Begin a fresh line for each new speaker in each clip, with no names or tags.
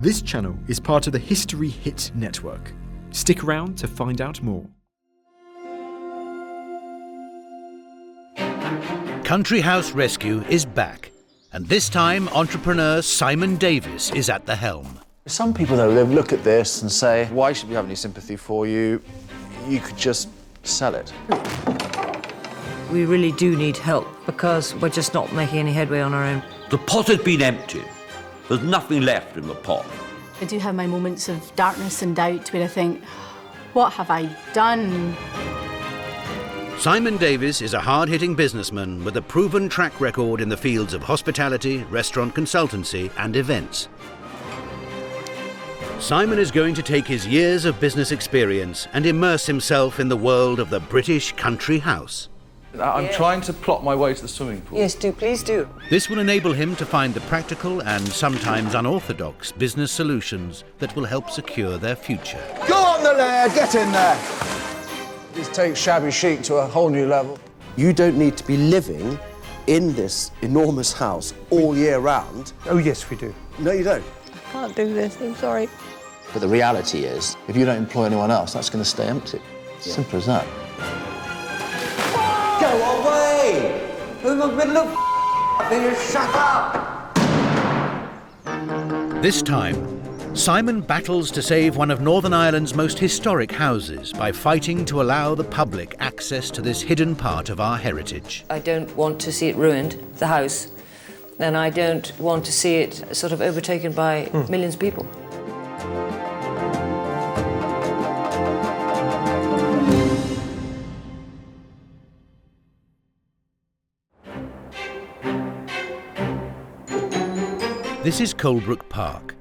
This channel is part of the History Hit network. Stick around to find out more.
Country House Rescue is back, and this time entrepreneur Simon Davis is at the helm.
Some people, though, they look at this and say, why should we have any sympathy for you? You could just sell it.
We really do need help because we're just not making any headway on our own.
The pot has been emptied. There's nothing left in the pot.
I do have my moments of darkness and doubt where I think, what have I done?
Simon Davis is a hard-hitting businessman with a proven track record in the fields of hospitality, restaurant consultancy and events. Simon is going to take his years of business experience and immerse himself in the world of the British country house.
I'm trying to plot my way to the swimming pool.
Yes, do, please do.
This will enable him to find the practical and sometimes unorthodox business solutions that will help secure their future.
Go on the laird, get in there. Just take shabby chic to a whole new level.
You don't need to be living in this enormous house all year round.
Oh, yes, we do.
No, you don't.
I can't do this, I'm sorry.
But the reality is, if you don't employ anyone else, that's going to stay empty. Simple as that.
Go away! In the middle of you shut up!
This time, Simon battles to save one of Northern Ireland's most historic houses by fighting to allow the public access to this hidden part of our heritage.
I don't want to see it ruined, the house, and I don't want to see it sort of overtaken by millions of people.
This is Colebrooke Park,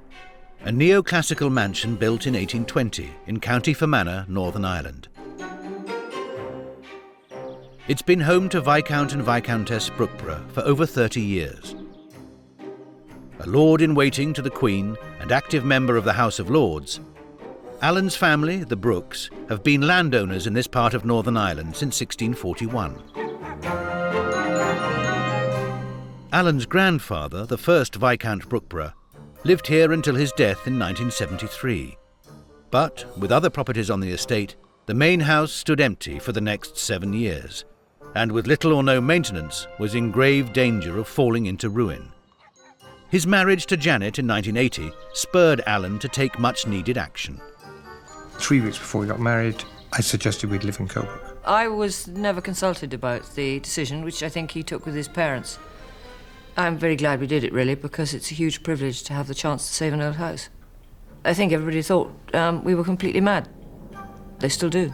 a neoclassical mansion built in 1820 in County Fermanagh, Northern Ireland. It's been home to Viscount and Viscountess Brookeborough for over 30 years. A lord-in-waiting to the Queen and active member of the House of Lords, Alan's family, the Brookes, have been landowners in this part of Northern Ireland since 1641. Alan's grandfather, the first Viscount Brookeborough, lived here until his death in 1973. But, with other properties on the estate, the main house stood empty for the next 7 years, and with little or no maintenance was in grave danger of falling into ruin. His marriage to Janet in 1980 spurred Alan to take much-needed action.
3 weeks before we got married, I suggested we'd live in Colebrooke.
I was never consulted about the decision, which I think he took with his parents. I'm very glad we did it, really, because it's a huge privilege to have the chance to save an old house. I think everybody thought we were completely mad. They still do.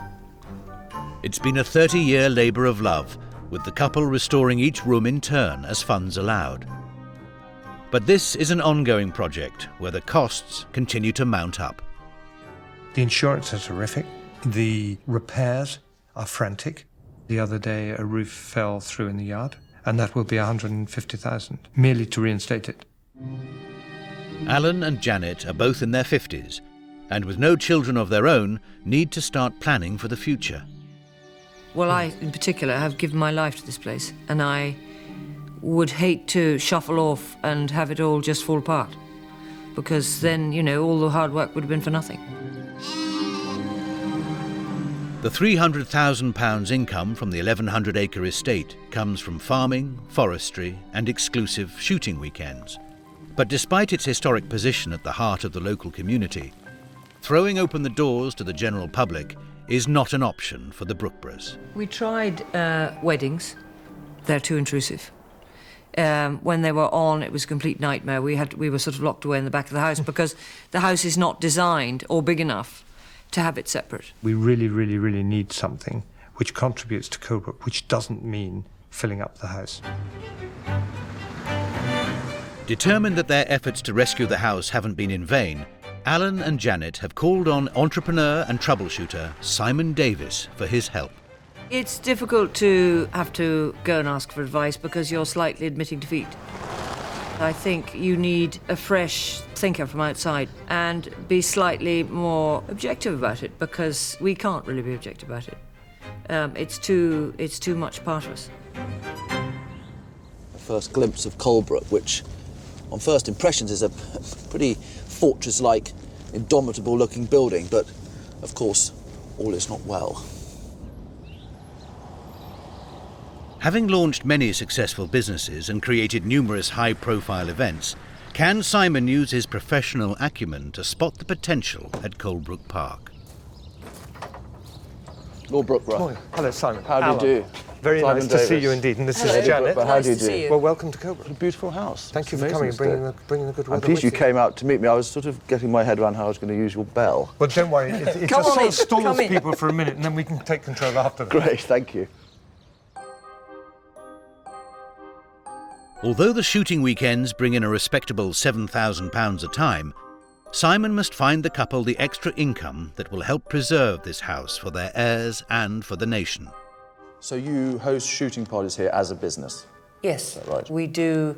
It's been a 30-year labour of love, with the couple restoring each room in turn as funds allowed. But this is an ongoing project where the costs continue to mount up.
The insurance is horrific. The repairs are frantic. The other day, a roof fell through in the yard, and that will be 150,000, merely to reinstate it.
Alan and Janet are both in their 50s, and with no children of their own, need to start planning for the future.
Well, I, in particular, have given my life to this place, and I would hate to shuffle off and have it all just fall apart, because then, you know, all the hard work would have been for nothing.
The £300,000 income from the 1,100-acre estate comes from farming, forestry and exclusive shooting weekends. But despite its historic position at the heart of the local community, throwing open the doors to the general public is not an option for the Brookeboroughs.
We tried weddings. They're too intrusive. When they were on, it was a complete nightmare. We were sort of locked away in the back of the house because the house is not designed or big enough to have it separate.
We really, really, really need something which contributes to Colebrooke, which doesn't mean filling up the house.
Determined that their efforts to rescue the house haven't been in vain, Alan and Janet have called on entrepreneur and troubleshooter Simon Davis for his help.
It's difficult to have to go and ask for advice because you're slightly admitting defeat. I think you need a fresh thinker from outside and be slightly more objective about it, because we can't really be objective about it. It's too much part of us.
The first glimpse of Colebrooke, which on first impressions is a pretty
fortress-like, indomitable-looking building, but of course, all is not well.
Having launched many successful businesses and created numerous high-profile events, can Simon use his professional acumen to spot the potential at Colebrooke Park?
Lord Brookeborough.
Morning. Hello, Simon.
How do you do?
Very
Simon
nice to see
Davis.
you indeed. And this
Hello.
is Janet.
But how do you
Nice to see
do?
you.
Well, welcome to Colebrooke.
What a beautiful house.
Thank you
It's
for coming and
amazing, isn't it?
bringing the good
I'm
weather
pleased you
with
came out to meet me. I was sort of getting my head around how I was going to use your bell.
Well, don't worry. It
Come
just
on
sort
in,
of stalls
come in.
people for a minute, and then we can take control after that.
Great, thank you.
Although the shooting weekends bring in a respectable £7,000 a time, Simon must find the couple the extra income that will help preserve this house for their heirs and for the nation.
So you host shooting parties here as a business?
Yes,
right?
we do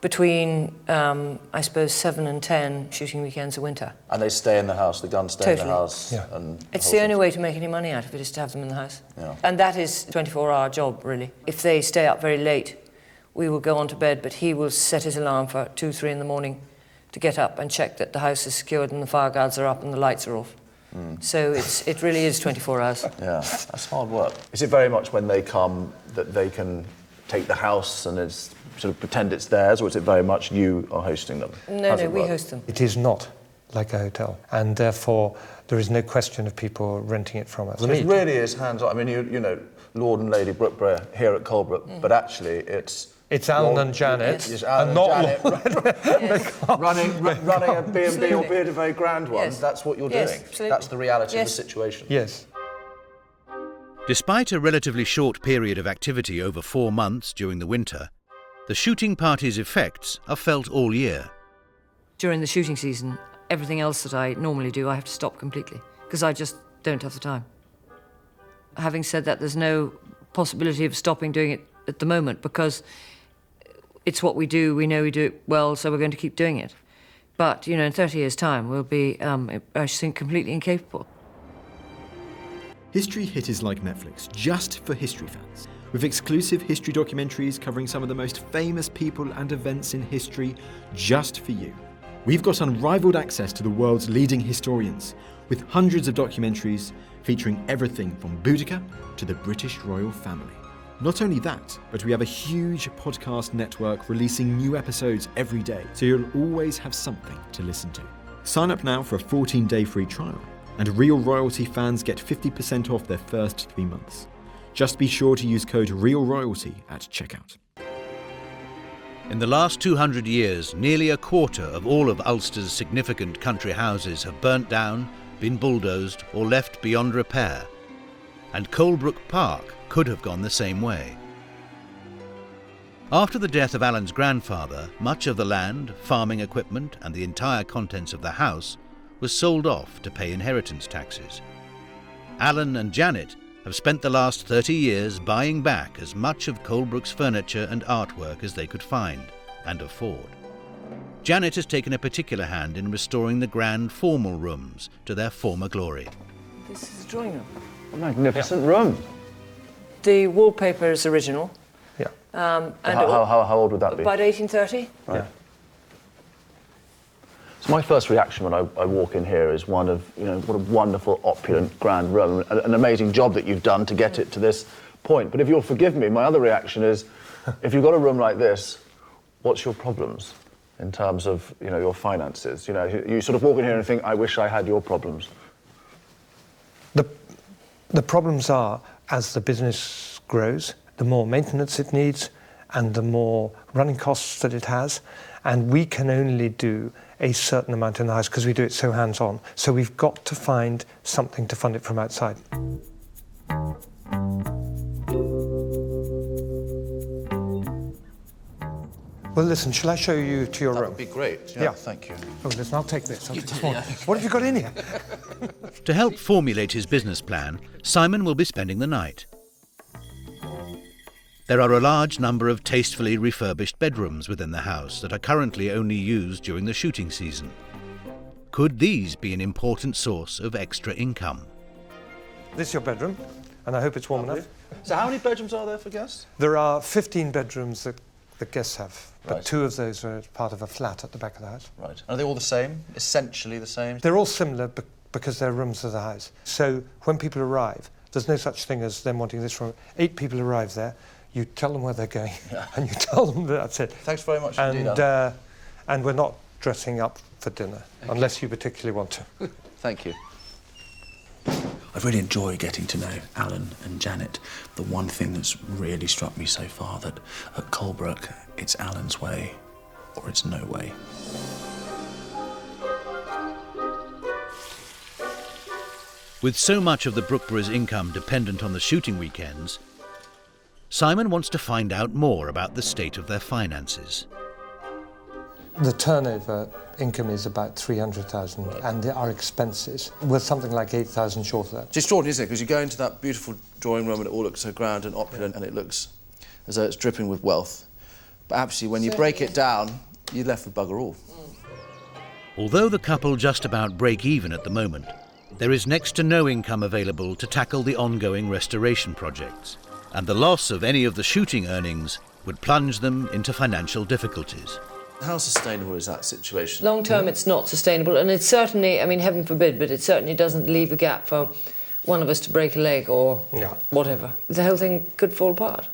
between, I suppose, 7 and 10 shooting weekends a winter.
And they stay in the house, the guns stay in the
Totally.
house?
Yeah.
And
It's
whole
the only
thing.
way to make any money out of it is to have them in the house.
Yeah.
And that is a 24-hour job, really. If they stay up very late, we will go on to bed, but he will set his alarm for 2, 3 in the morning to get up and check that the house is secured and the fire guards are up and the lights are off. So it really is 24 hours.
Yeah, that's hard work. Is it very much when they come that they can take the house and it's sort of pretend it's theirs, or is it very much you are hosting them?
No, we host them.
It is not like a hotel, and therefore there is no question of people renting it from us.
It really is hands-on. I mean, you know, Lord and Lady Brookeborough here at Colebrooke, but actually
It's Alan
Lord-
and Janet,
It's Alan
and
and
not
Janet running a B&B,
Absolutely.
albeit a very grand one.
Yes.
That's what you're
Yes,
doing.
absolutely.
That's the reality
Yes.
of the situation.
Yes.
Despite a relatively short period of activity over 4 months during the winter, the shooting party's effects are felt all year.
During the shooting season, everything else that I normally do, I have to stop completely because I just don't have the time. Having said that, there's no possibility of stopping doing it at the moment because it's what we do. We know we do it well, so we're going to keep doing it. But, you know, in 30 years' time, we'll be, I think, completely incapable.
History Hit is like Netflix, just for history fans. With exclusive history documentaries covering some of the most famous people and events in history, just for you. We've got unrivaled access to the world's leading historians, with hundreds of documentaries featuring everything from Boudica to the British royal family. Not only that, but we have a huge podcast network releasing new episodes every day, so you'll always have something to listen to. Sign up now for a 14-day free trial, and Real Royalty fans get 50% off their first 3 months. Just be sure to use code REALROYALTY at checkout.
In the last 200 years, nearly a quarter of all of Ulster's significant country houses have burnt down, been bulldozed or left beyond repair. And Colebrooke Park could have gone the same way. After the death of Alan's grandfather, much of the land, farming equipment and the entire contents of the house was sold off to pay inheritance taxes. Alan and Janet have spent the last 30 years buying back as much of Colebrooke's furniture and artwork as they could find and afford. Janet has taken a particular hand in restoring the grand formal rooms to their former glory.
This is the drawing room.
A magnificent room.
The wallpaper is original.
Yeah.
And
How old would that be?
about 1830.
Right. So my first reaction when I walk in here is one of, you know, what a wonderful, opulent, grand room, an amazing job that you've done to get it to this point. But if you'll forgive me, my other reaction is, if you've got a room like this, what's your problems in terms of, you know, your finances? You know, you sort of walk in here and think, I wish I had your problems.
The problems are, as the business grows, the more maintenance it needs and the more running costs that it has. And we can only do a certain amount in the house because we do it so hands-on. So we've got to find something to fund it from outside. Well, listen, shall I show you to your room?
That would be great.
Yeah.
Thank you.
Oh, listen, I'll take this. I'll take this one. What have you got in here?
To help formulate his business plan, Simon will be spending the night. There are a large number of tastefully refurbished bedrooms within the house that are currently only used during the shooting season. Could these be an important source of extra income?
This is your bedroom, and I hope it's warm enough.
So how many bedrooms are there for guests?
There are 15 bedrooms that the guests have. But
Right.
2 of those are part of a flat at the back of the house.
Right. Are they all the same? Essentially the same?
They're all similar because they're rooms of the house. So when people arrive, there's no such thing as them wanting this room. 8 people arrive there, you tell them where they're going, and you tell them that that's it.
Thanks very much indeed, Alan.
And we're not dressing up for dinner, unless you particularly want to.
Thank you.
I've really enjoyed getting to know Alan and Janet. The one thing that's really struck me so far that at Colebrooke, it's Alan's way or it's no way.
With so much of the Brookeborough's income dependent on the shooting weekends, Simon wants to find out more about the state of their finances.
The turnover income is about 300,000, and our expenses were something like 8,000 short of that.
It's extraordinary, isn't it? Because you go into that beautiful drawing room and it all looks so grand and opulent and it looks as though it's dripping with wealth. But actually, when you break it down, you're left with bugger all.
Although the couple just about break even at the moment, there is next to no income available to tackle the ongoing restoration projects, and the loss of any of the shooting earnings would plunge them into financial difficulties.
How sustainable is that situation?
Long term, it's not sustainable, and it's certainly, I mean, heaven forbid, but it certainly doesn't leave a gap for one of us to break a leg or whatever. The whole thing could fall apart.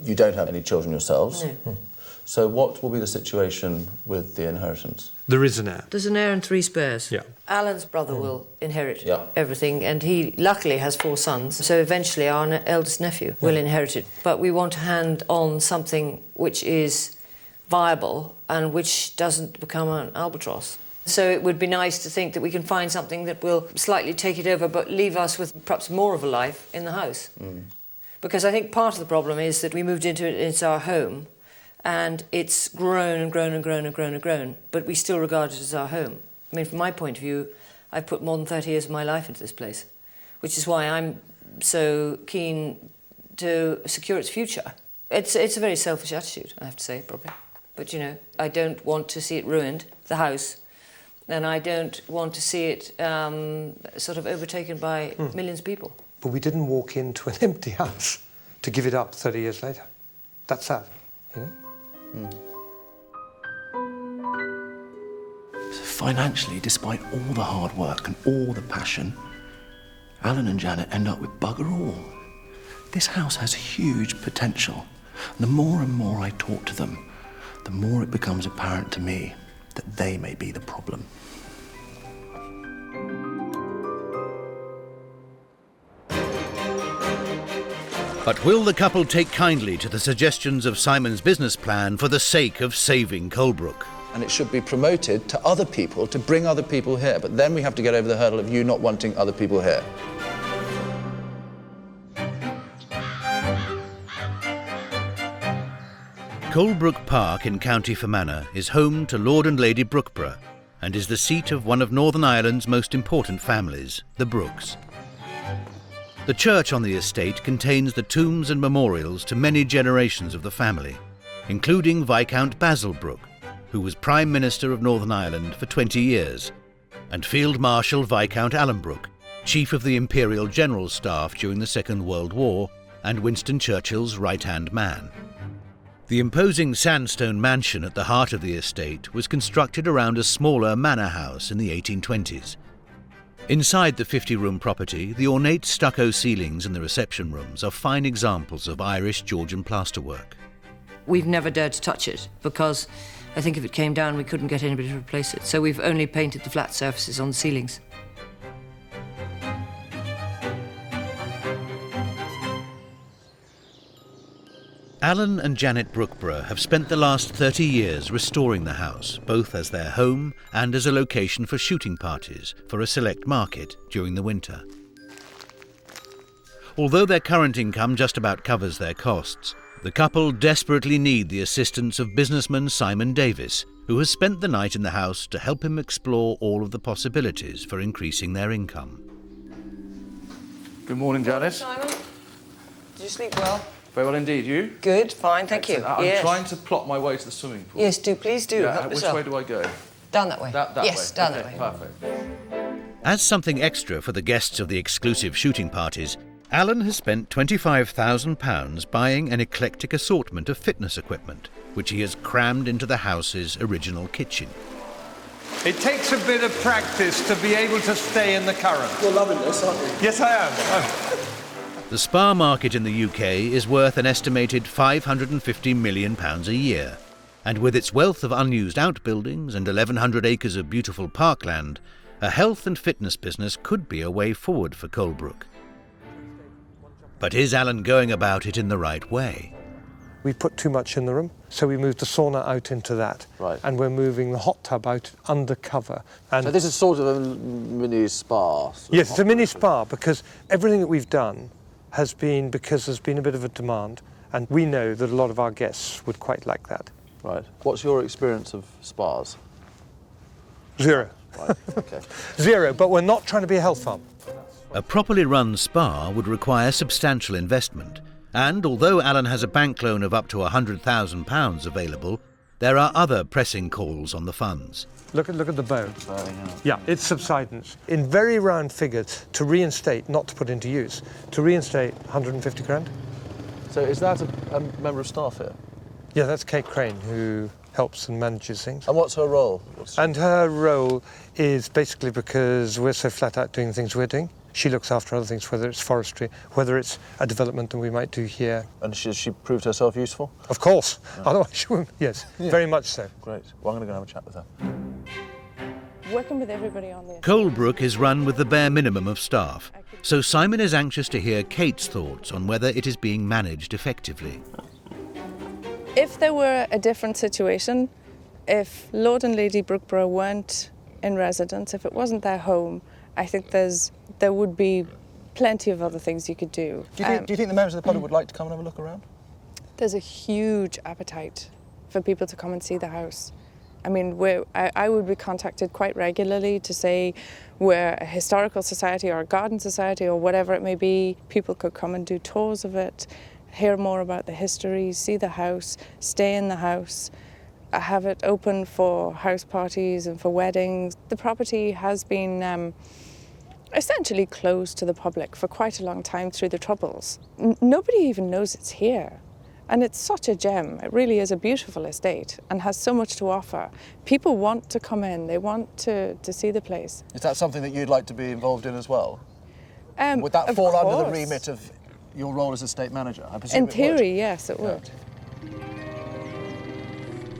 You don't have any children yourselves.
No.
So what will be the situation with the inheritance?
There is an heir.
There's an heir and 3 spares.
Yeah.
Alan's brother will inherit
Yeah.
everything, and he luckily has 4 sons, so eventually our eldest nephew will inherit it. But we want to hand on something which is viable and which doesn't become an albatross. So it would be nice to think that we can find something that will slightly take it over but leave us with perhaps more of a life in the house. Because I think part of the problem is that we moved into it, it's our home, and it's grown and grown and grown and grown and grown, but we still regard it as our home. I mean, from my point of view, I've put more than 30 years of my life into this place, which is why I'm so keen to secure its future. It's a very selfish attitude, I have to say, probably. But, you know, I don't want to see it ruined, the house, and I don't want to see it sort of overtaken by millions of people.
But we didn't walk into an empty house to give it up 30 years later. That's sad, you know?
Financially, despite all the hard work and all the passion, Alan and Janet end up with bugger all. This house has huge potential. And the more and more I talk to them, the more it becomes apparent to me that they may be the problem.
But will the couple take kindly to the suggestions of Simon's business plan for the sake of saving Colebrooke?
And it should be promoted to other people, to bring other people here. But then we have to get over the hurdle of you not wanting other people here.
Colebrooke Park in County Fermanagh is home to Lord and Lady Brookeborough and is the seat of one of Northern Ireland's most important families, the Brookes. The church on the estate contains the tombs and memorials to many generations of the family, including Viscount Basil Brooke, who was Prime Minister of Northern Ireland for 20 years, and Field Marshal Viscount Alan Brooke, Chief of the Imperial General Staff during the Second World War and Winston Churchill's right-hand man. The imposing sandstone mansion at the heart of the estate was constructed around a smaller manor house in the 1820s. Inside the 50-room property, the ornate stucco ceilings in the reception rooms are fine examples of Irish Georgian plasterwork.
We've never dared to touch it because I think if it came down we couldn't get anybody to replace it, so we've only painted the flat surfaces on the ceilings.
Alan and Janet Brookeborough have spent the last 30 years restoring the house, both as their home and as a location for shooting parties for a select market during the winter. Although their current income just about covers their costs, the couple desperately need the assistance of businessman Simon Davis, who has spent the night in the house to help him explore all of the possibilities for increasing their income.
Good morning, Janet.
Simon, did you sleep well?
Very well indeed. You?
Good, fine, thank you.
I'm trying to plot my way to the swimming pool.
Yes, please do.
Yeah,
Help
which
yourself.
way do I go?
Down that way.
That
yes,
way?
down
Okay,
that way.
Perfect.
As something extra for the guests of the exclusive shooting parties, Alan has spent £25,000 buying an eclectic assortment of fitness equipment, which he has crammed into the house's original kitchen.
It takes a bit of practice to be able to stay in the current.
You're loving this, aren't you?
Yes, I am.
The spa market in the UK is worth an estimated £550 million a year, and with its wealth of unused outbuildings and 1,100 acres of beautiful parkland, a health and fitness business could be a way forward for Colebrooke. But is Alan going about it in the right way?
We put too much in the room, so we moved the sauna out into that.
Right.
And we're moving the hot tub out undercover. And
So this is sort of a mini spa.
yes, it's a mini spa, because everything that we've done has been because there's been a bit of a demand, and we know that a lot of our guests would quite like that.
Right. What's your experience of spas?
Zero.
Right, okay.
Zero, but we're not trying to be a health farm.
A properly run spa would require substantial investment, and although Alan has a bank loan of up to £100,000 available, there are other pressing calls on the funds.
Look at the bow. Yeah, it's subsidence. In very round figures, to reinstate, not to put into use, to reinstate 150 grand.
So is that a member of staff here?
Yeah, that's Kate Crane, who helps and manages things.
And what's her role?
And her role is basically, because we're so flat out doing the things we're doing, she looks after other things, whether it's forestry, whether it's a development that we might do here.
And has she proved herself useful?
Of course. Otherwise she wouldn't. Yes, very much so.
Great. Well, I'm going to go have a chat with her.
Working with everybody on this.
Colebrooke is run with the bare minimum of staff, so Simon is anxious to hear Kate's thoughts on whether it is being managed effectively.
If there were a different situation, if Lord and Lady Brookeborough weren't in residence, if it wasn't their home, I think there would be plenty of other things you could do.
Do you think the members of the public would like to come and have a look around?
There's a huge appetite for people to come and see the house. I mean, I would be contacted quite regularly to say we're a historical society or a garden society or whatever it may be. People could come and do tours of it, hear more about the history, see the house, stay in the house, have it open for house parties and for weddings. The property has been essentially closed to the public for quite a long time through the Troubles. Nobody even knows it's here. And it's such a gem. It really is a beautiful estate and has so much to offer. People want to come in, they want to see the place.
Is that something that you'd like to be involved in as well? Would that
Of
fall under the
course.
remit of your role as estate manager? I presume
In theory, yes, it would.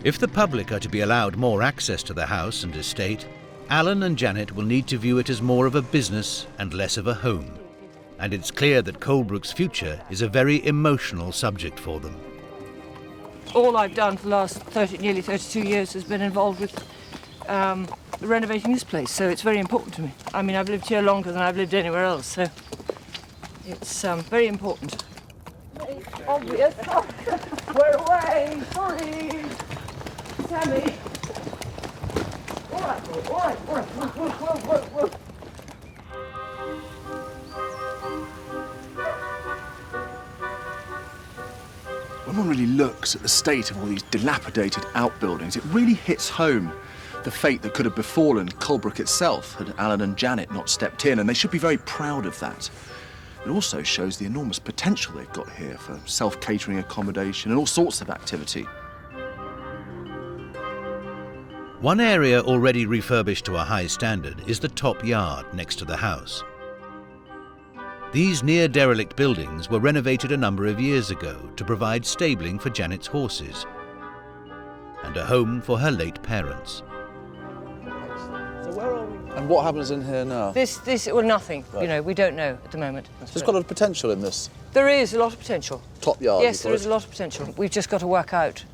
If the public are to be allowed more access to the house and estate, Alan and Janet will need to view it as more of a business and less of a home. And it's clear that Colebrooke's future is a very emotional subject for them.
All I've done for the last nearly 32 years has been involved with renovating this place, so it's very important to me. I mean, I've lived here longer than I've lived anywhere else, so it's very important. Obvious. We're away. Sorry. Sammy. All right. Whoa.
When one really looks at the state of all these dilapidated outbuildings, it really hits home the fate that could have befallen Colebrooke itself had Alan and Janet not stepped in, and they should be very proud of that. It also shows the enormous potential they've got here for self-catering accommodation and all sorts of activity.
One area already refurbished to a high standard is the top yard next to the house. These near-derelict buildings were renovated a number of years ago to provide stabling for Janet's horses and a home for her late parents.
So where are we? And what happens in here now?
Well, nothing.
Right.
You know, we don't know at the moment.
So there's got a lot of potential in this
There is a lot of potential.
top yard.
Yes, there is a lot of potential. We've just got to work out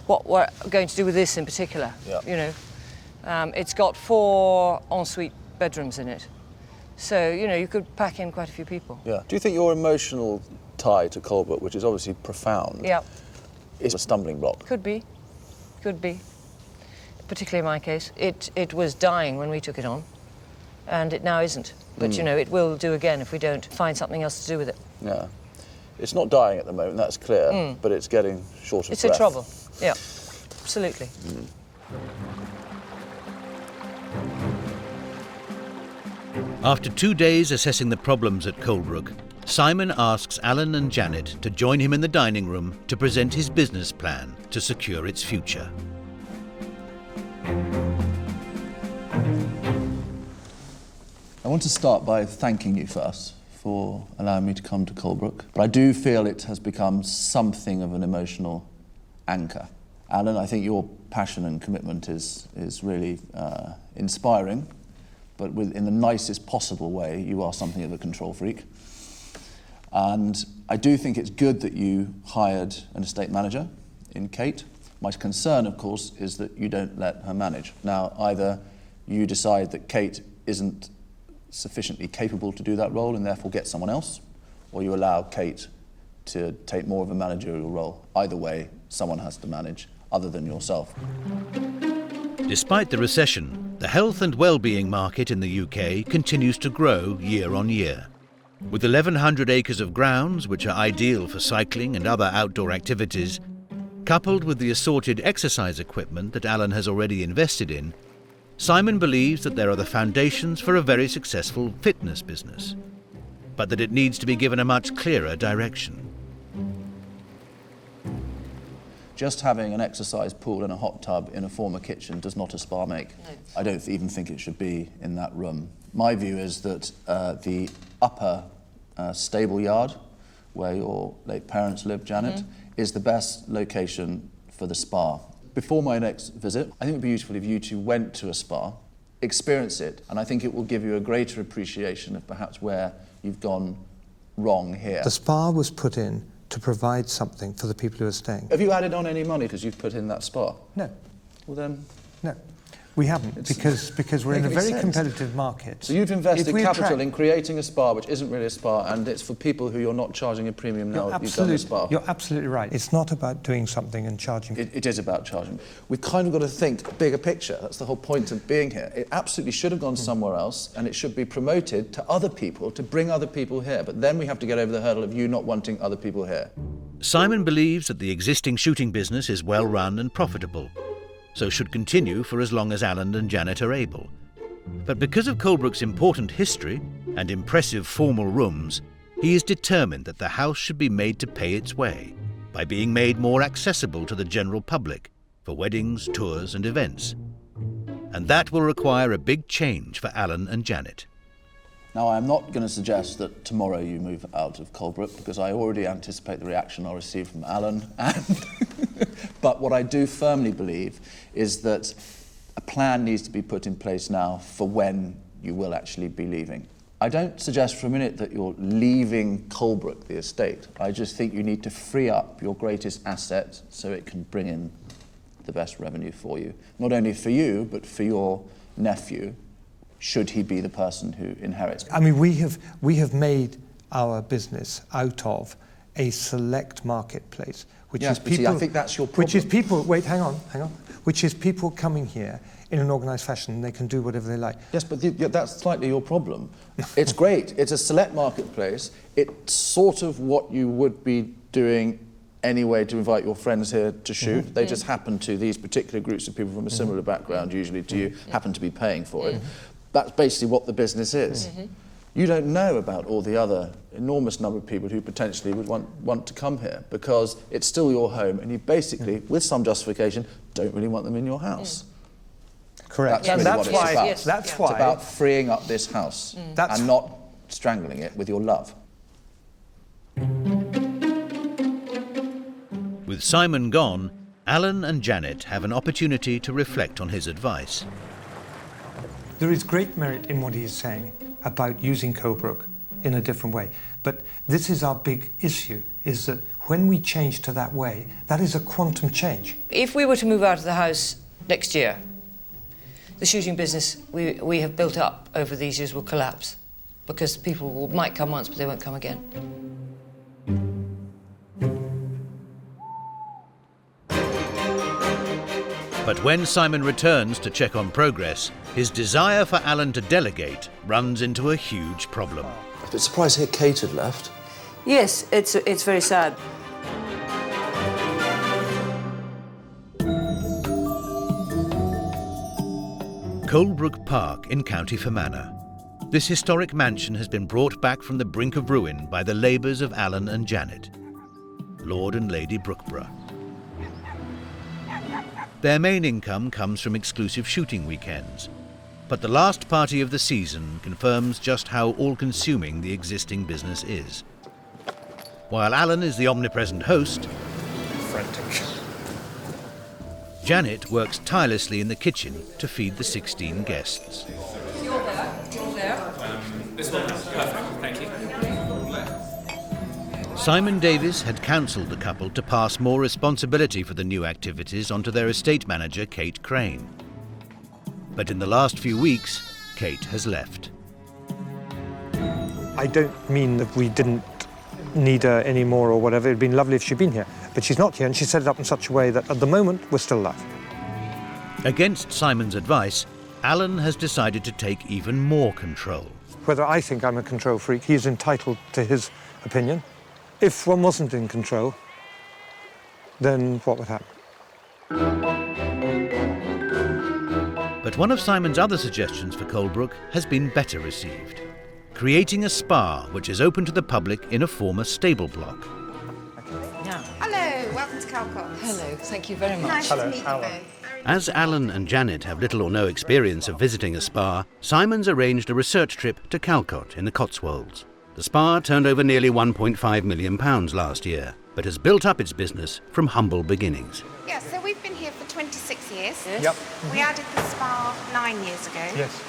what we're going to do with this in particular.
Yeah.
You know, it's got 4 ensuite bedrooms in it. So, you know, you could pack in quite a few people.
Yeah. Do you think your emotional tie to Colebrooke, which is obviously profound,
Yeah,
is a stumbling block?
could be. Particularly in my case. It was dying when we took it on, and it now isn't. But, you know, it will do again if we don't find something else to do with it.
Yeah. It's not dying at the moment, that's clear, but it's getting short of
It's
breath.
a trouble. Yeah, absolutely.
After 2 days assessing the problems at Colebrooke, Simon asks Alan and Janet to join him in the dining room to present his business plan to secure its future.
I want to start by thanking you first for allowing me to come to Colebrooke. But I do feel it has become something of an emotional anchor. Alan, I think your passion and commitment is really inspiring, but in the nicest possible way, you are something of a control freak. And I do think it's good that you hired an estate manager in Kate. My concern, of course, is that you don't let her manage. Now, either you decide that Kate isn't sufficiently capable to do that role and therefore get someone else, or you allow Kate to take more of a managerial role. Either way, someone has to manage, other than yourself.
Despite the recession, the health and well-being market in the UK continues to grow year on year. With 1,100 acres of grounds, which are ideal for cycling and other outdoor activities, coupled with the assorted exercise equipment that Alan has already invested in, Simon believes that there are the foundations for a very successful fitness business, but that it needs to be given a much clearer direction.
Just having an exercise pool and a hot tub in a former kitchen does not a spa make. No. I don't even think it should be in that room. My view is that the upper stable yard, where your late parents lived, Janet, is the best location for the spa. Before my next visit, I think it would be useful if you two went to a spa, experience it, and I think it will give you a greater appreciation of perhaps where you've gone wrong here.
The spa was put in to provide something for the people who are staying.
Have you added on any money because you've put in that spa?
No.
Well then...
No. We haven't, because we're in a very competitive market.
So you've invested capital in creating a spa which isn't really a spa, and it's for people who you're not charging a premium now you've done the spa.
You're absolutely right. It's not about doing something and charging.
It is about charging. We've kind of got to think bigger picture. That's the whole point of being here. It absolutely should have gone somewhere else, and it should be promoted to other people, to bring other people here. But then we have to get over the hurdle of you not wanting other people here.
Simon believes that the existing shooting business is well run and profitable, so should continue for as long as Alan and Janet are able. But because of Colebrooke's important history and impressive formal rooms, he is determined that the house should be made to pay its way by being made more accessible to the general public for weddings, tours and events. And that will require a big change for Alan and Janet.
Now, I'm not going to suggest that tomorrow you move out of Colebrooke, because I already anticipate the reaction I'll receive from Alan. But what I do firmly believe is that a plan needs to be put in place now for when you will actually be leaving. I don't suggest for a minute that you're leaving Colebrooke, the estate. I just think you need to free up your greatest asset so it can bring in the best revenue for you. Not only for you, but for your nephew, should he be the person who inherits.
I mean, we have made our business out of a select marketplace, which is people.
See, I think that's your problem.
Which is people. Wait, hang on. Which is people coming here in an organised fashion, and they can do whatever they like.
Yes, but that's slightly your problem. It's great. It's a select marketplace. It's sort of what you would be doing anyway to invite your friends here to shoot. They just happen to, these particular groups of people from a similar background, usually to you, happen to be paying for it. That's basically what the business is. You don't know about all the other enormous number of people who potentially would want to come here, because it's still your home, and you basically, with some justification, don't really want them in your house.
Correct.
That's really what it's about.
Yes, that's why.
It's about freeing up this house and not strangling it with your love.
With Simon gone, Alan and Janet have an opportunity to reflect on his advice.
There is great merit in what he is saying about using Colebrooke in a different way. But this is our big issue, is that when we change to that way, that is a quantum change.
If we were to move out of the house next year, the shooting business we have built up over these years will collapse, because people might come once, but they won't come again.
But when Simon returns to check on progress, his desire for Alan to delegate runs into a huge problem.
I'm a bit surprised here Kate had left.
Yes, it's very sad.
Colebrooke Park in County Fermanagh. This historic mansion has been brought back from the brink of ruin by the labours of Alan and Janet, Lord and Lady Brookeborough. Their main income comes from exclusive shooting weekends, but the last party of the season confirms just how all-consuming the existing business is. While Alan is the omnipresent host,
Frantic.
Janet works tirelessly in the kitchen to feed the 16 guests.
You're there.
This one, perfect, thank you.
Simon Davis had counselled the couple to pass more responsibility for the new activities onto their estate manager, Kate Crane. But in the last few weeks, Kate has left.
I don't mean that we didn't need her anymore or whatever. It'd been lovely if she'd been here. But she's not here, and she set it up in such a way that at the moment we're still alive.
Against Simon's advice, Alan has decided to take even more control.
Whether I think I'm a control freak, he's entitled to his opinion. If one wasn't in control, then what would happen?
But one of Simon's other suggestions for Colebrooke has been better received. Creating a spa which is open to the public in a former stable block.
Hello, welcome to Calcott.
Hello, thank you very much.
Nice to meet you both.
As Alan and Janet have little or no experience of visiting a spa, Simon's arranged a research trip to Calcott in the Cotswolds. The spa turned over nearly £1.5 million last year, but has built up its business from humble beginnings.
Yeah, so we've been here for 26 years.
Yes. Yep.
We added the spa 9 years ago.
Yes.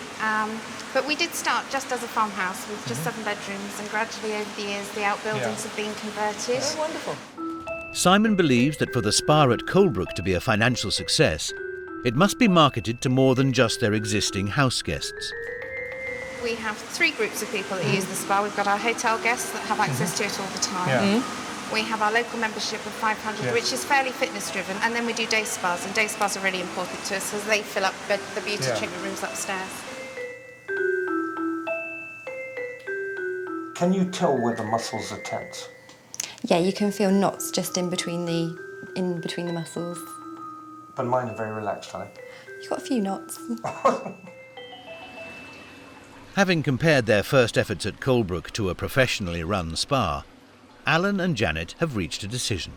But we did start just as a farmhouse with just 7 bedrooms, and gradually over the years the outbuildings have been converted.
Oh, wonderful.
Simon believes that for the spa at Colebrooke to be a financial success, it must be marketed to more than just their existing house guests.
We have 3 groups of people that use the spa. We've got our hotel guests that have access to it all the time.
Yeah.
We have our local membership of 500,
Yes.
which is fairly fitness driven, and then we do day spas, and day spas are really important to us as they fill up the beauty treatment rooms upstairs.
Can you tell where the muscles are tense?
Yeah, you can feel knots just in between the muscles.
But mine are very relaxed, aren't they?
You've got a few knots.
Having compared their first efforts at Colebrooke to a professionally run spa, Alan and Janet have reached a decision.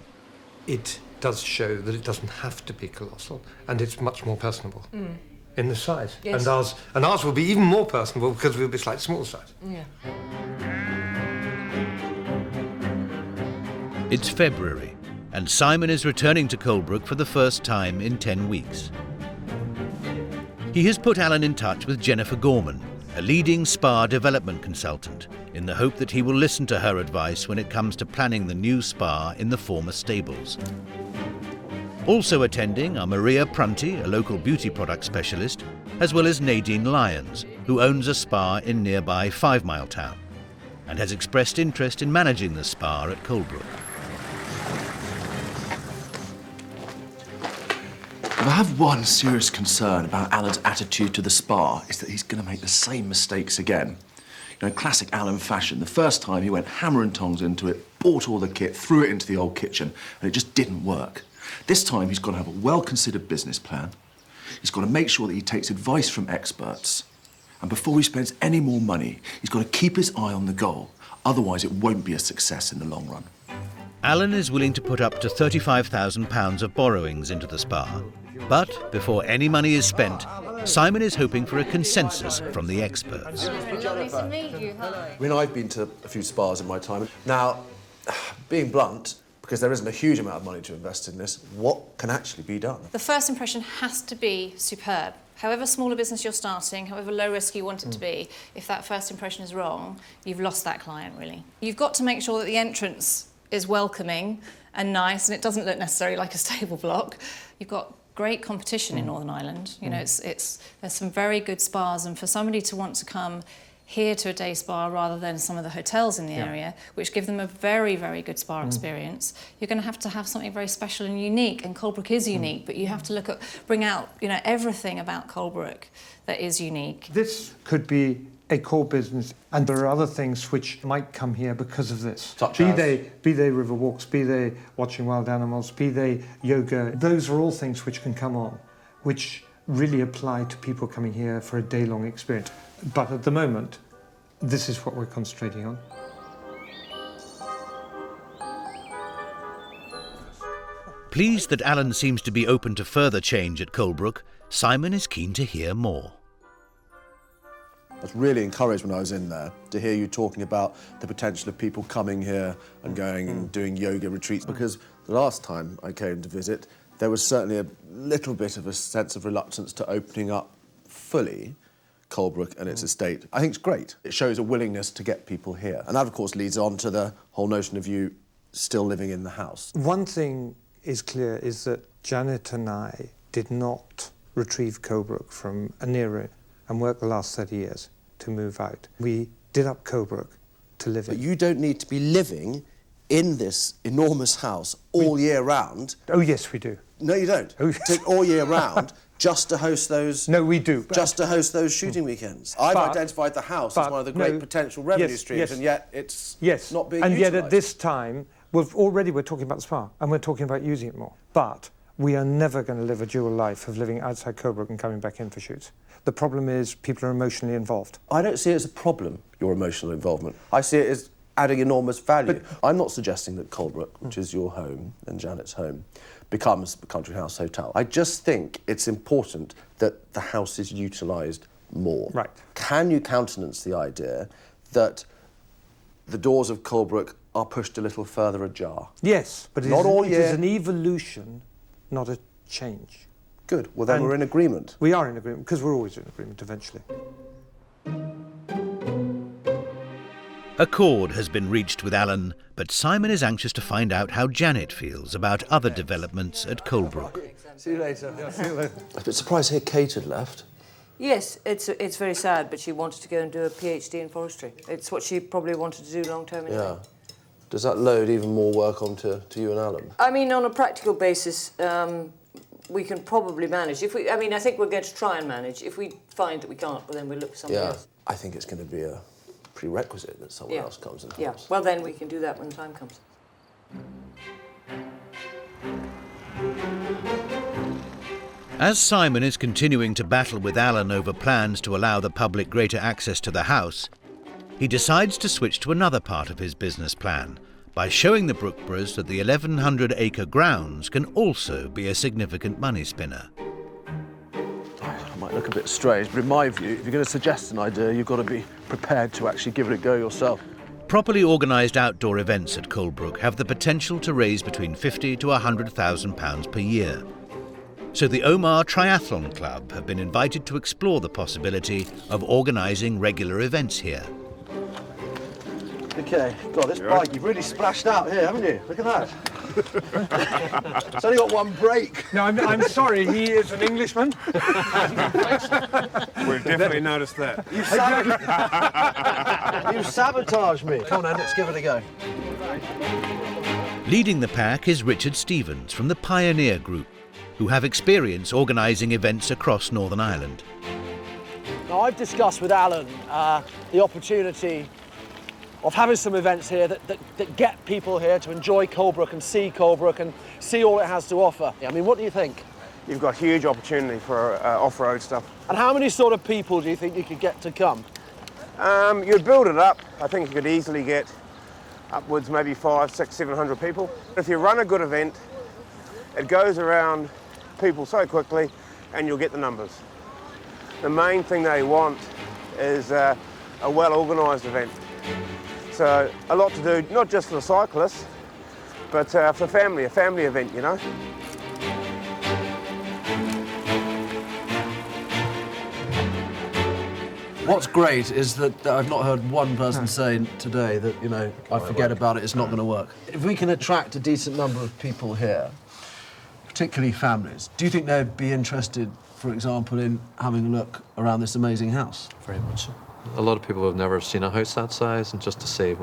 It does show that it doesn't have to be colossal, and it's much more personable in the size.
Yes.
And ours will be even more personable because we'll be slightly smaller size.
Yeah.
It's February, and Simon is returning to Colebrooke for the first time in 10 weeks. He has put Alan in touch with Jennifer Gorman, a leading spa development consultant, in the hope that he will listen to her advice when it comes to planning the new spa in the former stables. Also attending are Maria Prunty, a local beauty product specialist, as well as Nadine Lyons, who owns a spa in nearby 5 Mile Town, and has expressed interest in managing the spa at Colebrooke.
If I have one serious concern about Alan's attitude to the spa, is that he's going to make the same mistakes again. You know, in classic Alan fashion, the first time he went hammer and tongs into it, bought all the kit, threw it into the old kitchen, and it just didn't work. This time he's got to have a well-considered business plan. He's got to make sure that he takes advice from experts. And before he spends any more money, he's got to keep his eye on the goal. Otherwise, it won't be a success in the long run.
Alan is willing to put up to £35,000 of borrowings into the spa. But before any money is spent, Simon is hoping for a consensus from the experts.
Lovely to meet you.
I mean, I've been to a few spas in my time. Now, being blunt, because there isn't a huge amount of money to invest in this, what can actually be done?
The first impression has to be superb. However small a business you're starting, however low risk you want it to be, if that first impression is wrong, you've lost that client, really. You've got to make sure that the entrance is welcoming and nice, and it doesn't look necessarily like a stable block. You've got great competition in Northern Ireland. You know, there's some very good spas, and for somebody to want to come here to a day spa rather than some of the hotels in the area, which give them a very, very good spa experience, you're going to have something very special and unique, and Colebrooke is unique, but you have to bring out, you know, everything about Colebrooke that is unique.
This could be a core business, and there are other things which might come here because of this. Be they river walks, be they watching wild animals, be they yoga. Those are all things which can come on, which really apply to people coming here for a day-long experience. But at the moment, this is what we're concentrating on.
Pleased that Alan seems to be open to further change at Colebrooke, Simon is keen to hear more.
I was really encouraged when I was in there to hear you talking about the potential of people coming here and going and doing yoga retreats, because the last time I came to visit, there was certainly a little bit of a sense of reluctance to opening up fully Colebrooke and its estate. I think it's great. It shows a willingness to get people here. And that, of course, leads on to the whole notion of you still living in the house.
One thing is clear is that Janet and I did not retrieve Colebrooke from a near ruin and work the last 30 years to move out. We did up Colebrooke to live in.
But you don't need to be living in this enormous house all year round.
Oh, yes, we do.
No, you don't.
Oh, yes.
All year round, just to host those...
No, we do.
Just to host those shooting weekends. I've identified the house as one of the great potential revenue streams, and yet it's not being utilised.
And yet at this time, we're talking about the spa, and we're talking about using it more. But we are never going to live a dual life of living outside Colebrooke and coming back in for shoots. The problem is people are emotionally involved.
I don't see it as a problem, your emotional involvement. I see it as adding enormous value. But I'm not suggesting that Colebrooke, which is your home and Janet's home, becomes a country house hotel. I just think it's important that the house is utilised more.
Right.
Can you countenance the idea that the doors of Colebrooke are pushed a little further ajar?
Yes, but it is an evolution, not a change.
Good. Well, then we're in agreement.
We are in agreement, because we're always in agreement eventually.
Accord has been reached with Alan, but Simon is anxious to find out how Janet feels about other developments at Colebrooke.
See you later. Yeah, see you later. I was a bit surprised to hear Kate had left.
Yes, it's very sad, but she wanted to go and do a PhD in forestry. It's what she probably wanted to do long term anyway.
Yeah. Does that load even more work onto you and Alan?
I mean, on a practical basis, we can probably manage. I think we're going to try and manage. If we find that we can't, well, then we'll look for something else.
I think it's going to be a prerequisite that someone else comes and helps.
Yeah, well, then we can do that when the time comes.
As Simon is continuing to battle with Alan over plans to allow the public greater access to the house, he decides to switch to another part of his business plan by showing the Brookeboroughs that the 1,100-acre grounds can also be a significant money spinner.
It might look a bit strange, but in my view, if you're going to suggest an idea, you've got to be prepared to actually give it a go yourself.
Properly organised outdoor events at Colebrooke have the potential to raise between £50,000 to £100,000 per year. So the Omar Triathlon Club have been invited to explore the possibility of organising regular events here.
OK, God, this bike, you've really splashed out here, haven't you? Look at that. It's only got one brake.
No, I'm sorry, he is an Englishman.
We've definitely noticed that.
You sabotaged me. Come on, then, let's give it a go.
Leading the pack is Richard Stevens from the Pioneer Group, who have experience organising events across Northern Ireland.
Now, I've discussed with Alan the opportunity of having some events here that get people here to enjoy Colebrooke and see all it has to offer. I mean, what do you think?
You've got huge opportunity for off-road stuff.
And how many sort of people do you think you could get to come?
You'd build it up. I think you could easily get upwards maybe 500, 600, 700 people. If you run a good event, it goes around people so quickly and you'll get the numbers. The main thing they want is a well-organised event. So a lot to do, not just for the cyclists, but for family, a family event, you know.
What's great is that I've not heard one person say today that, you know, I forget about it, it's not going to work. If we can attract a decent number of people here, particularly families, do you think they'd be interested, for example, in having a look around this amazing house?
Very much so. A lot of people have never seen a house that size, and just to see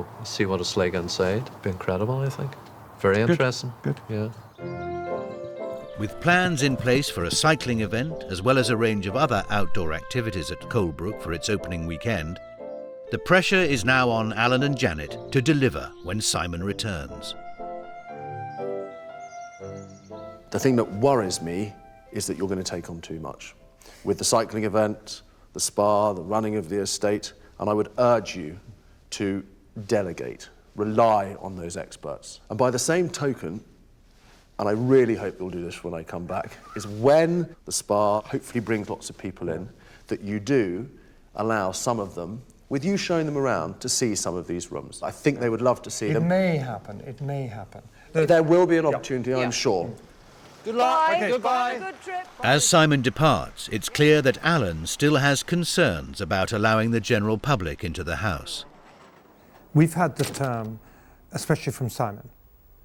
what it's like inside, it'd be incredible, I think. Very interesting.
Good.
Yeah.
With plans in place for a cycling event, as well as a range of other outdoor activities at Colebrooke for its opening weekend, the pressure is now on Alan and Janet to deliver when Simon returns.
The thing that worries me is that you're going to take on too much. With the cycling event, the spa, the running of the estate, And I would urge you to delegate, rely on those experts. And by the same token, and I really hope you'll do this when I come back, is when the spa hopefully brings lots of people in, that you do allow some of them, with you showing them around, to see some of these rooms. I think they would love to see them.
It may happen, it may happen.
There will be an opportunity, I'm sure.
Good luck.
Okay.
Goodbye.
Good trip.
As Simon departs, it's clear that Alan still has concerns about allowing the general public into the house.
We've had the term, especially from Simon,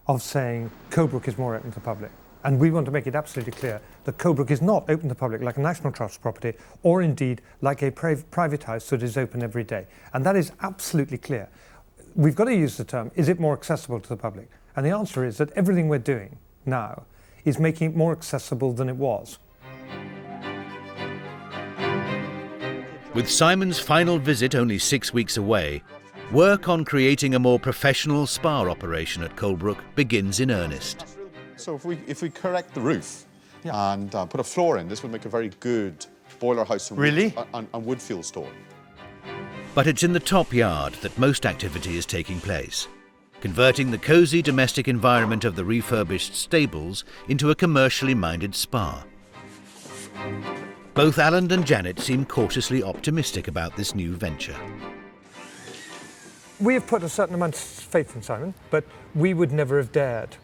of saying Colebrooke is more open to the public. And we want to make it absolutely clear that Colebrooke is not open to the public like a National Trust property, or indeed like a private house that is open every day. And that is absolutely clear. We've got to use the term, is it more accessible to the public? And the answer is that everything we're doing now is making it more accessible than it was.
With Simon's final visit only 6 weeks away, work on creating a more professional spa operation at Colebrooke begins in earnest.
So if we correct the roof and put a floor in, this would make a very good boiler house and, and wood fuel store.
But it's in the top yard that most activity is taking place, converting the cosy domestic environment of the refurbished stables into a commercially minded spa. Both Alan and Janet seem cautiously optimistic about this new venture.
We have put a certain amount of faith in Simon, but we would never have dared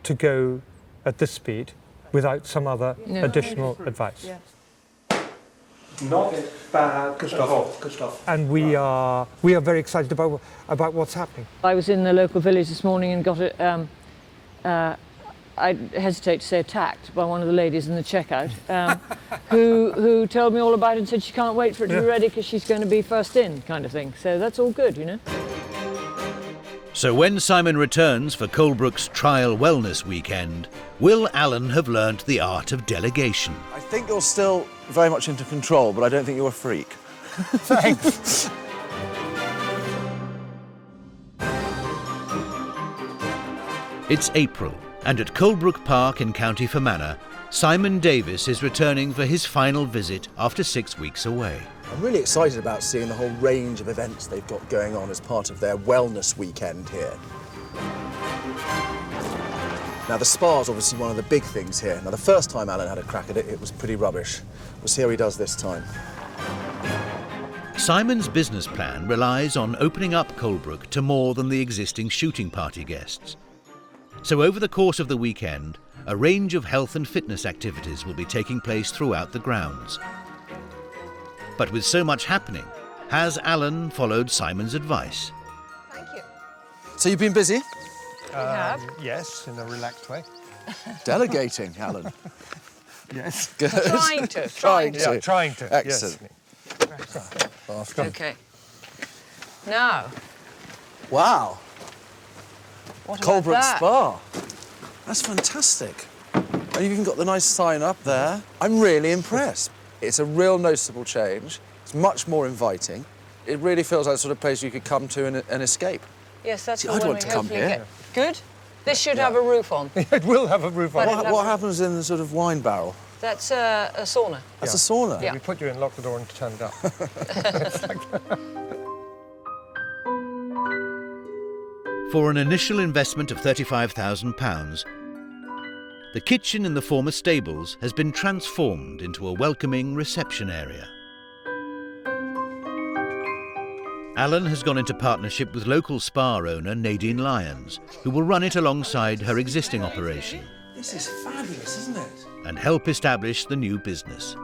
to go at this speed without some other additional advice.
Yes. Not bad. Good stuff. Good stuff.
And we are very excited about what's happening.
I was in the local village this morning and got it. I hesitate to say attacked by one of the ladies in the checkout, who told me all about it and said she can't wait for it to be ready because she's going to be first in, kind of thing. So that's all good, you know.
So when Simon returns for Colebrooke's trial wellness weekend, will Alan have learnt the art of delegation?
I think you're still very much into control, but I don't think you're a freak.
Thanks.
It's April, and at Colebrooke Park in County Fermanagh, Simon Davis is returning for his final visit after 6 weeks away.
I'm really excited about seeing the whole range of events they've got going on as part of their wellness weekend here. Now, the spa's obviously one of the big things here. Now, the first time Alan had a crack at it, it was pretty rubbish. We'll see how he does this time.
Simon's business plan relies on opening up Colebrooke to more than the existing shooting party guests. So over the course of the weekend, a range of health and fitness activities will be taking place throughout the grounds. But with so much happening, has Alan followed Simon's advice?
Thank you.
So you've been busy?
We have.
Yes, in a relaxed way.
Delegating, Alan.
Yes.
Good.
Trying to.
Yeah, trying to.
Excellent.
Yes.
Okay. Now.
Wow.
What about
Colebrooke
that?
Spa. That's fantastic. And you've even got the nice sign up there. I'm really impressed. It's a real noticeable change. It's much more inviting. It really feels like the sort of place you could come to and escape.
Yes, that's
See,
the
I'd
one
want
we
to come
hopefully
here.
get. Good. This should have a roof on.
It will have a roof on.
What happens in the sort of wine barrel?
That's a sauna.
That's a sauna?
Yeah.
We put you in, lock the door and turn it up.
For an initial investment of £35,000, the kitchen in the former stables has been transformed into a welcoming reception area. Alan has gone into partnership with local spa owner Nadine Lyons, who will run it alongside her existing operation.
This is fabulous, isn't it?
And help establish the new business.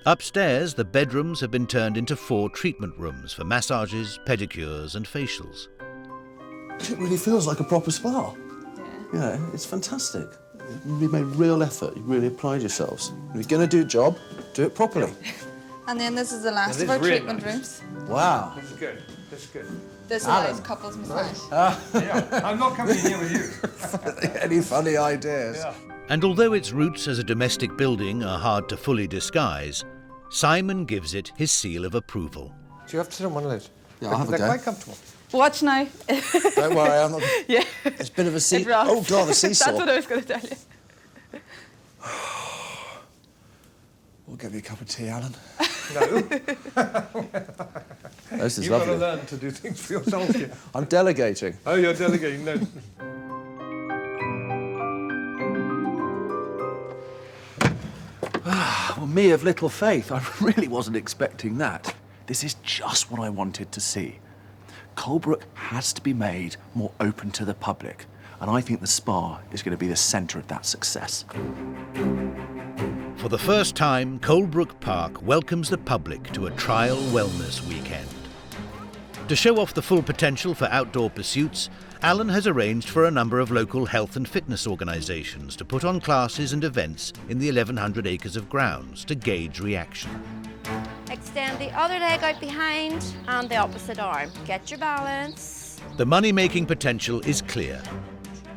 Upstairs, the bedrooms have been turned into 4 treatment rooms for massages, pedicures and facials.
It really feels like a proper spa. Yeah, it's fantastic. You made real effort. You really applied yourselves. If you're going to do a job, do it properly.
And then this is the last of our treatment rooms.
Wow.
This is good. This is good.
This allows couples massage.
Yeah, I'm not coming here with you.
Any funny ideas?
Yeah.
And although its roots as a domestic building are hard to fully disguise, Simon gives it his seal of approval.
Do you have to sit on one of those?
Yeah, I'll have a
They're
go.
quite comfortable.
Watch now.
Don't worry, I'm not...
Yeah.
It's a bit of a seesaw. Oh, God, a seesaw.
That's what I was going to tell you.
We'll give you a cup of tea, Alan.
No.
This is
You've
lovely.
got to learn to do things for yourself here.
I'm delegating.
Oh, you're delegating, no.
Well, me of little faith, I really wasn't expecting that. This is just what I wanted to see. Colebrooke has to be made more open to the public, and I think the spa is going to be the centre of that success.
For the first time, Colebrooke Park welcomes the public to a trial wellness weekend. To show off the full potential for outdoor pursuits, Alan has arranged for a number of local health and fitness organisations to put on classes and events in the 1,100 acres of grounds to gauge reaction.
Extend the other leg out behind and the opposite arm. Get your balance.
The money-making potential is clear.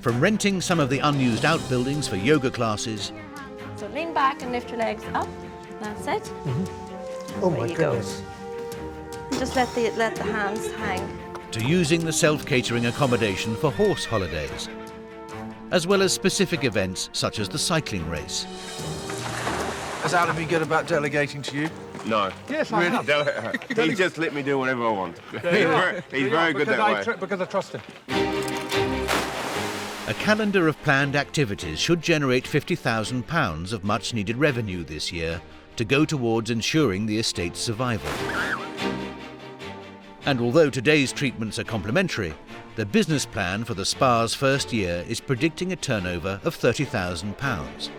From renting some of the unused outbuildings for yoga classes,
So lean back and lift your legs up. That's it.
Oh,
There
my
you go.
goodness.
Just let the hands hang.
to using the self-catering accommodation for horse holidays, as well as specific events such as the cycling race.
Has Alan been good about delegating to you?
No.
Yes, I have.
He just let me do whatever I want. He's very good
because
that way.
Because I trust him.
A calendar of planned activities should generate £50,000 of much-needed revenue this year to go towards ensuring the estate's survival. And although today's treatments are complimentary, the business plan for the spa's first year is predicting a turnover of £30,000.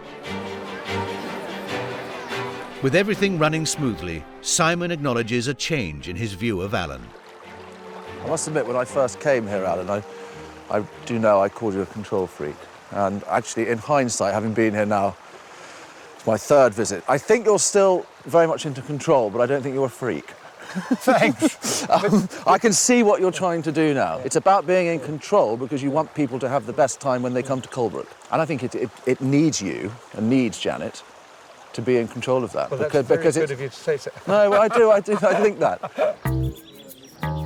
With everything running smoothly, Simon acknowledges a change in his view of Alan.
I must admit, when I first came here, Alan, I do know I called you a control freak. And actually, in hindsight, having been here now, it's my third visit, I think you're still very much into control, but I don't think you're a freak.
Thanks.
I can see what you're trying to do now. It's about being in control because you want people to have the best time when they come to Colebrooke. And I think it needs you, and needs Janet, to be in control of that.
Well, that's very good of you to say so.
No, well, I do, I think that.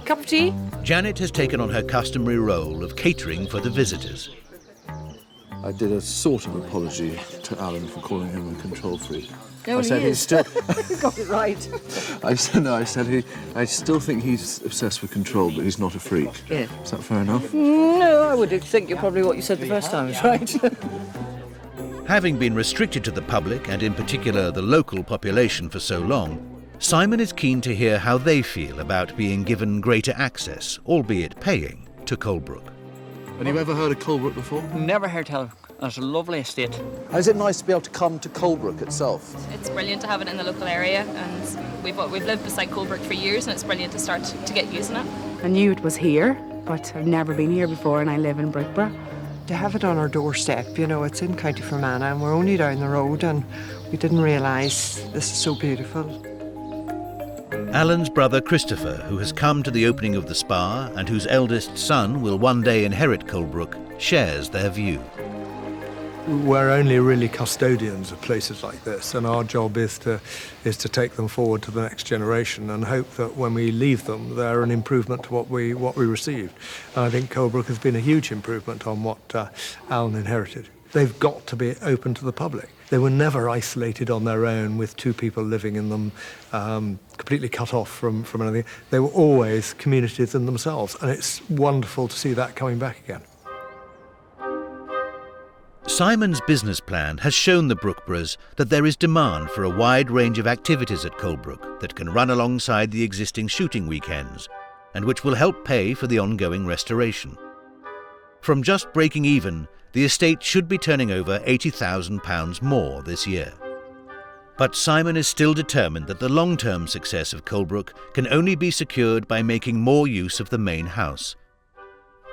Cup of tea?
Janet has taken on her customary role of catering for the visitors.
I did a sort of apology to Alan for calling him a control freak.
No,
I said
he
he's still.
You got it right.
I still think he's obsessed with control, but he's not a freak.
Yeah.
Is that fair enough?
No, I would think you're probably what you said the first time was right.
Having been restricted to the public, and in particular the local population, for so long, Simon is keen to hear how they feel about being given greater access, albeit paying, to Colebrooke.
Have you ever heard of Colebrooke before?
Never heard tell. It's a lovely estate.
Is it nice to be able to come to Colebrooke itself?
It's brilliant to have it in the local area, and we've lived beside Colebrooke for years, and it's brilliant to start to get using it.
I knew it was here, but I've never been here before, and I live in Brookeborough.
To have it on our doorstep, you know, it's in County Fermanagh and we're only down the road, and we didn't realise this is so beautiful.
Alan's brother Christopher, who has come to the opening of the spa and whose eldest son will one day inherit Colebrooke, shares their view.
We're only really custodians of places like this, and our job is to take them forward to the next generation and hope that when we leave them, they're an improvement to what we received. And I think Colebrooke has been a huge improvement on what Alan inherited. They've got to be open to the public. They were never isolated on their own with two people living in them, completely cut off from anything. They were always communities in themselves, and it's wonderful to see that coming back again.
Simon's business plan has shown the Brookeboroughs that there is demand for a wide range of activities at Colebrooke that can run alongside the existing shooting weekends, and which will help pay for the ongoing restoration. From just breaking even, the estate should be turning over £80,000 more this year. But Simon is still determined that the long-term success of Colebrooke can only be secured by making more use of the main house.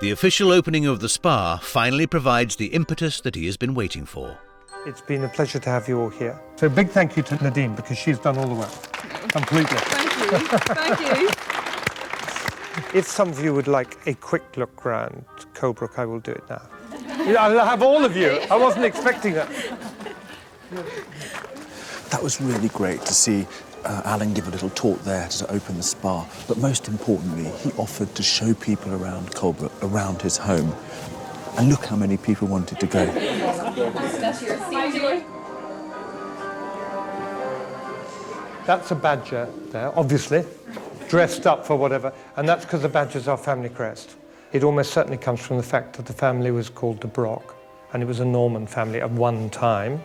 The official opening of the spa finally provides the impetus that he has been waiting for.
It's been a pleasure to have you all here. So a big thank you to Nadine, because she's done all the work. Completely.
Thank you. Thank you.
If some of you would like a quick look round Colebrooke, I will do it now. I'll have all of you. I wasn't expecting that.
That was really great to see Alan give a little talk there to open the spa. But most importantly, he offered to show people around Colebrooke, around his home. And look how many people wanted to go.
That's a badger there, obviously. dressed up for whatever, and that's because the badge is our family crest. It almost certainly comes from the fact that the family was called de Brock, and it was a Norman family at one time,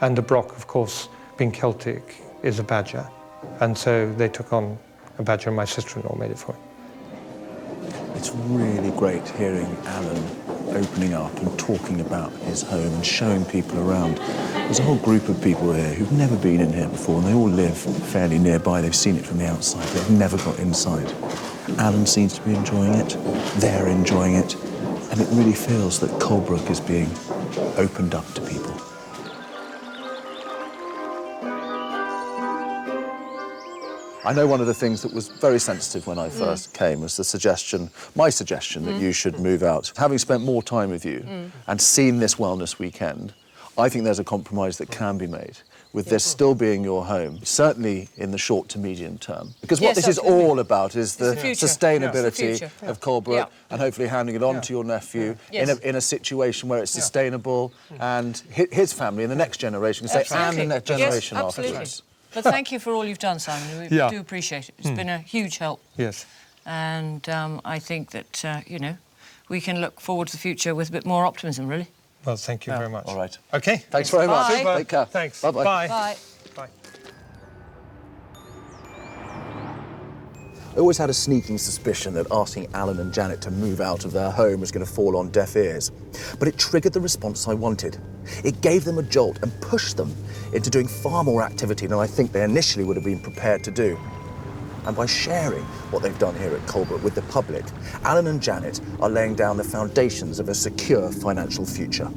and de Brock, of course, being Celtic, is a badger, and so they took on a badger, and my sister-in-law made it for me.
It's really great hearing Alan opening up and talking about his home and showing people around. There's a whole group of people here who've never been in here before, and they all live fairly nearby. They've seen it from the outside, they've never got inside. Alan seems to be enjoying it, they're enjoying it, and it really feels that Colebrooke is being opened up to people. I know one of the things that was very sensitive when I first came was the suggestion, my suggestion, that you should move out. Having spent more time with you and seen this wellness weekend, I think there's a compromise that can be made with this still being your home, certainly in the short to medium term. Because what this is all about is the sustainability of Colebrooke and hopefully handing it on to your nephew in a situation where it's sustainable and his family and the next generation can say, and the next generation afterwards.
But thank you for all you've done, Simon. We do appreciate it. It's been a huge help.
Yes.
And I think that, you know, we can look forward to the future with a bit more optimism, really.
Well, thank you very much.
All right.
OK.
Thanks very much.
Bye.
Take care.
Thanks.
Bye-bye.
Bye.
Bye.
Bye.
I always had a sneaking suspicion that asking Alan and Janet to move out of their home was going to fall on deaf ears. But it triggered the response I wanted. It gave them a jolt and pushed them into doing far more activity than I think they initially would have been prepared to do. And by sharing what they've done here at Colebrooke with the public, Alan and Janet are laying down the foundations of a secure financial future.